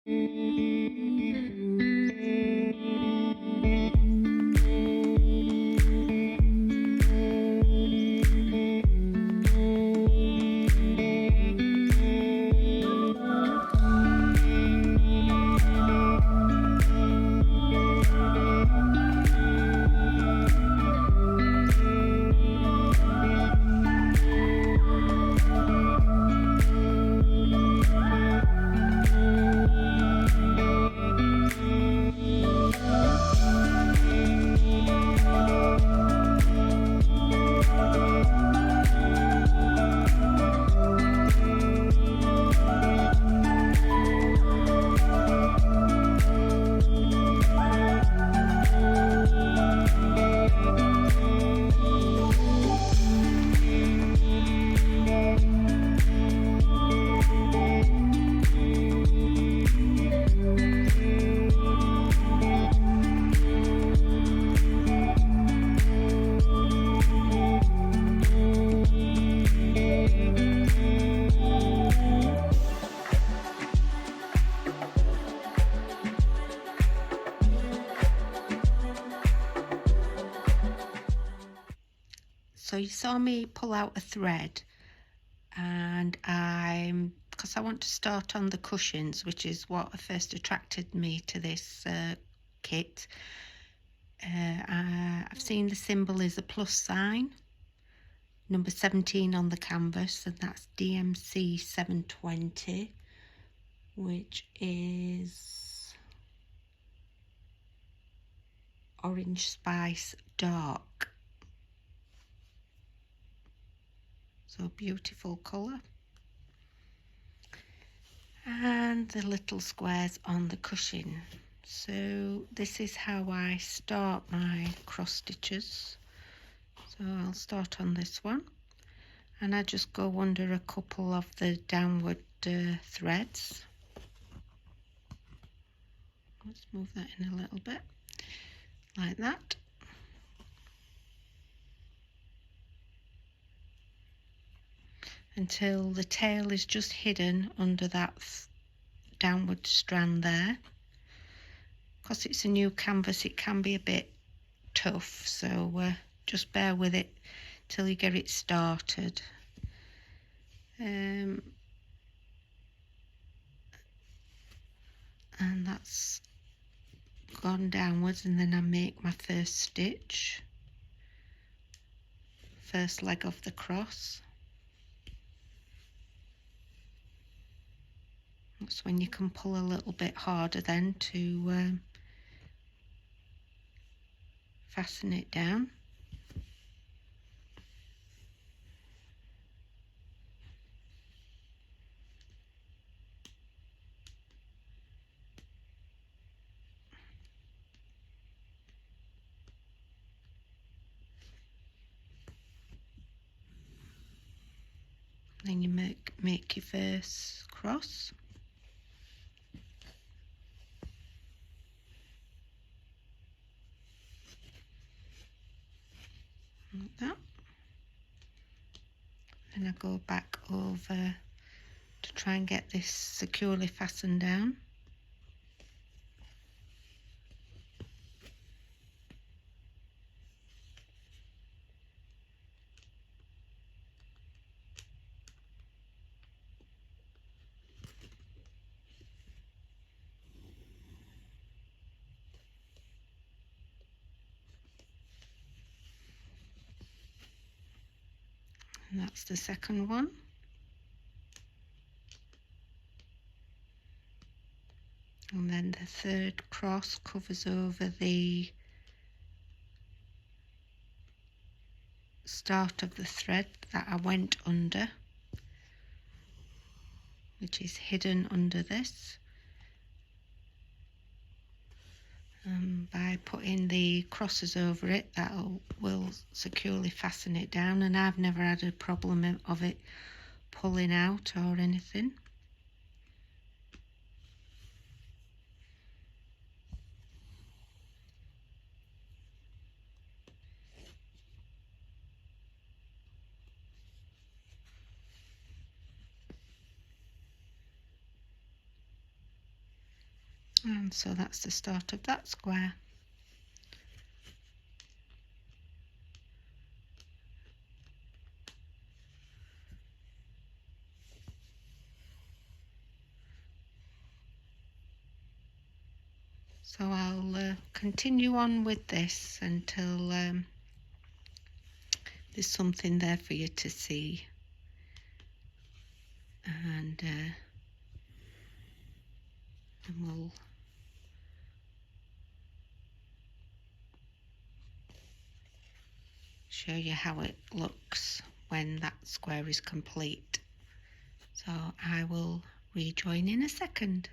So you saw me pull out a thread, and because I want to start on the cushions, which is what first attracted me to this kit. I've seen the symbol is a plus sign, number 17 on the canvas, and that's DMC 720, which is Orange Spice Dark. So beautiful colour. And the little squares on the cushion. So this is how I start my cross stitches. So I'll start on this one, and I just go under a couple of the downward threads. Let's move that in a little bit, like that. Until the tail is just hidden under that downward strand there. Because it's a new canvas, it can be a bit tough, so just bear with it till you get it started. And that's gone downwards, and then I make my first stitch, first leg of the cross. That's when you can pull a little bit harder then to fasten it down. Then you make your first cross. Like that. And I go back over to try and get this securely fastened down. And that's the second one. And then the third cross covers over the start of the thread that I went under, which is hidden under this. By putting the crosses over it, that will securely fasten it down, and I've never had a problem of it pulling out or anything. And so that's the start of that square. So I'll continue on with this until there's something there for you to see, and we'll show you how it looks when that square is complete. So I will rejoin in a second.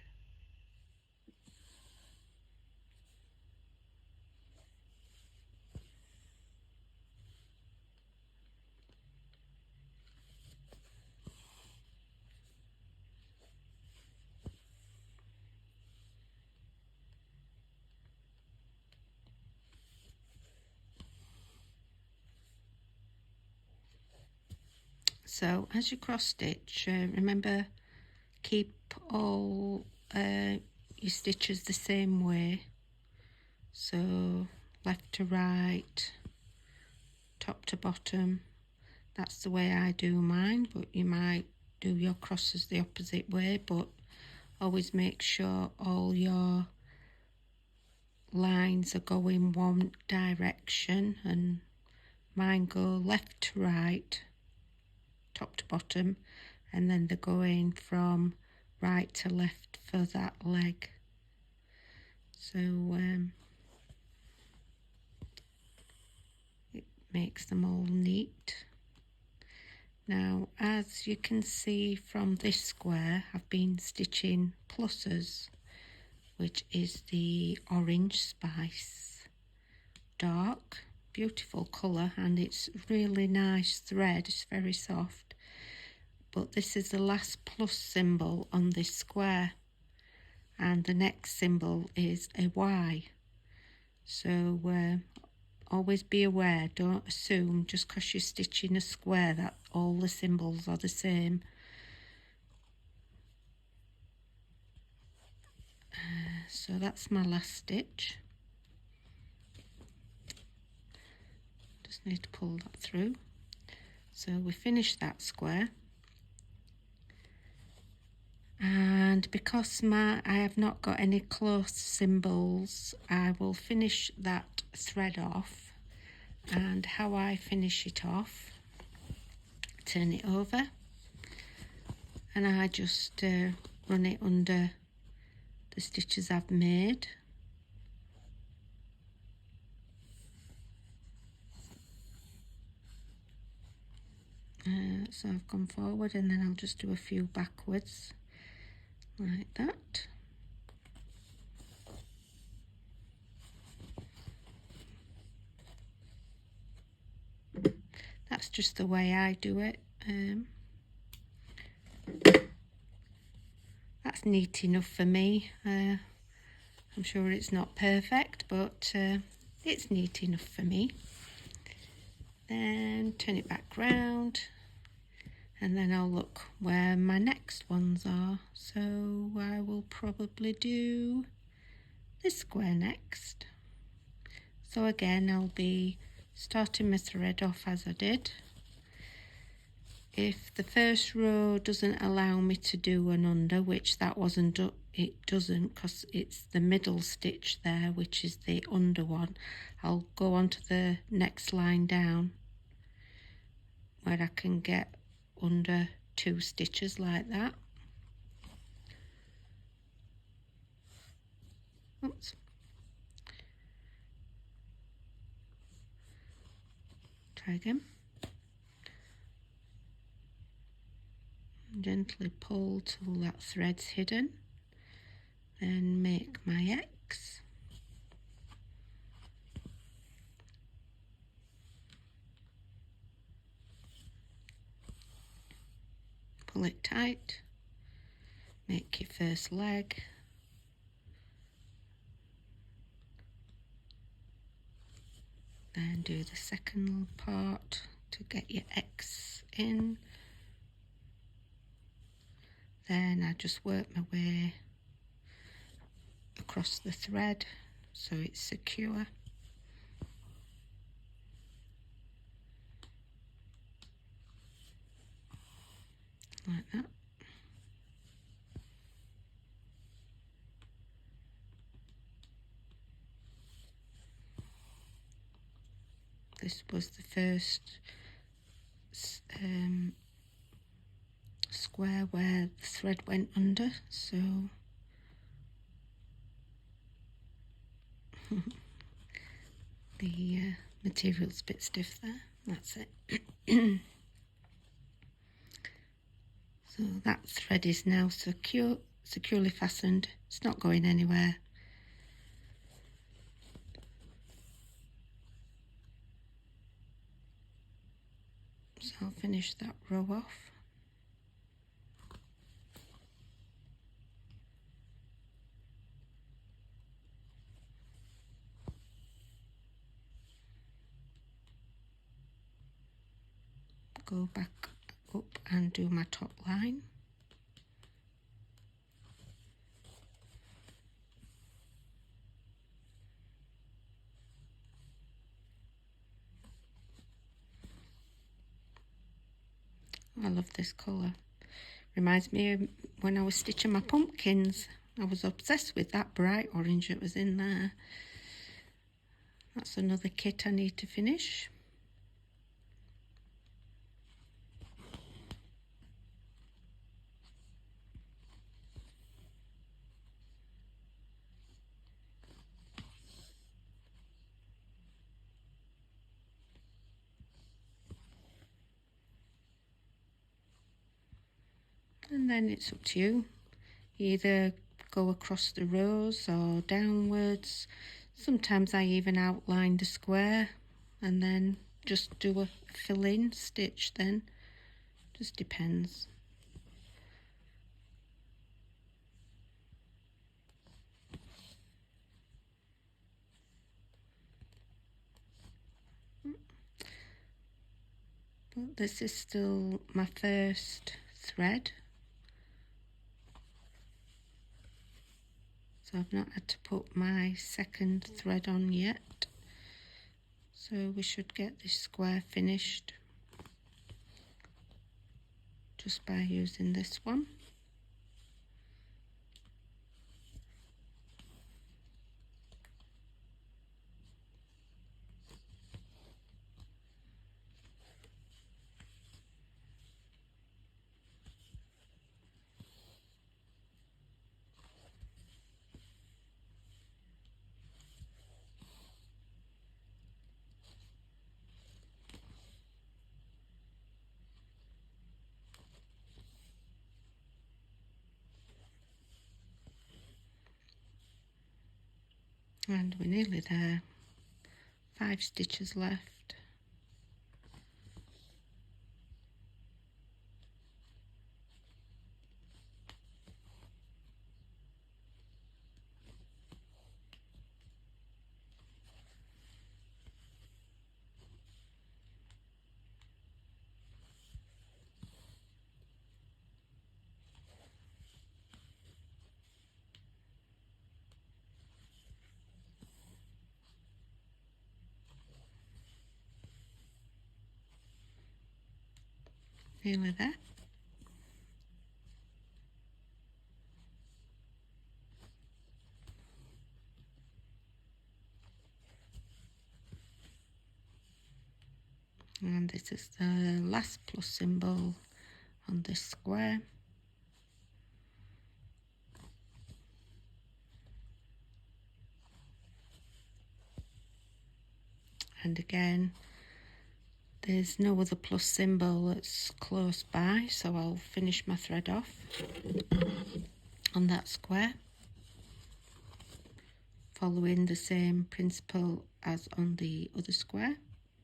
So as you cross stitch, remember, keep all your stitches the same way. So left to right, top to bottom. That's the way I do mine, but you might do your crosses the opposite way. But always make sure all your lines are going one direction, and mine go left to right, top to bottom, and then they're going from right to left for that leg. So it makes them all neat. Now, as you can see from this square, I've been stitching pluses, which is the orange spice, dark, beautiful colour, and it's really nice thread, it's very soft. But this is the last plus symbol on this square, and the next symbol is a Y. So always be aware, don't assume just because you're stitching a square that all the symbols are the same. So that's my last stitch. Just need to pull that through. So we finished that square. And because I have not got any close symbols, I will finish that thread off. And how I finish it off, turn it over, and I just run it under the stitches I've made. So I've gone forward, and then I'll just do a few backwards like that. That's just the way I do it. That's neat enough for me. I'm sure it's not perfect, but it's neat enough for me. Then turn it back round, and then I'll look where my next ones are. So I will probably do this square next. So again, I'll be starting my thread off as I did. If the first row doesn't allow me to do an under, which that wasn't, it doesn't, because it's the middle stitch there, which is the under one, I'll go on to the next line down where I can get under 2 stitches like that. Oops. Try again. Gently pull till that thread's hidden, then make my X. Pull it tight, make your first leg, then do the second part to get your X in. Then I just work my way across the thread so it's secure. Like that. This was the first square where the thread went under, so the material's a bit stiff there. That's it. So that thread is now securely fastened. It's not going anywhere. So I'll finish that row off. Go back up and do my top line. I love this colour. Reminds me of when I was stitching my pumpkins. I was obsessed with that bright orange that was in there. That's another kit I need to finish. And then it's up to you. Either go across the rows or downwards. Sometimes I even outline the square and then just do a fill-in stitch then. Just depends. But this is still my first thread. So I've not had to put my second thread on yet. So we should get this square finished just by using this one. And we're nearly there. 5 stitches left. Nearly there. And this is the last plus symbol on this square. And again, there's no other plus symbol that's close by, so I'll finish my thread off on that square, following the same principle as on the other square.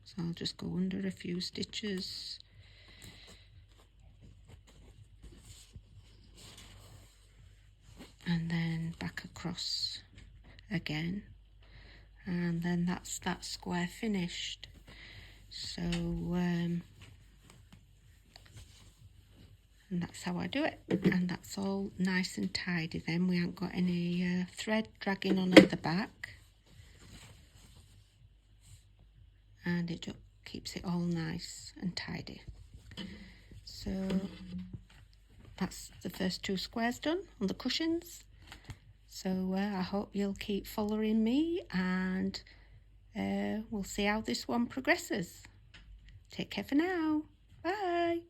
So I'll just go under a few stitches. And then back across again. And then that's that square finished. So And that's how I do it, and that's all nice and tidy. Then we haven't got any thread dragging on at the back, and it just keeps it all nice and tidy. So that's the first 2 squares done on the cushions. So I hope you'll keep following me, and we'll see how this one progresses. Take care for now. Bye.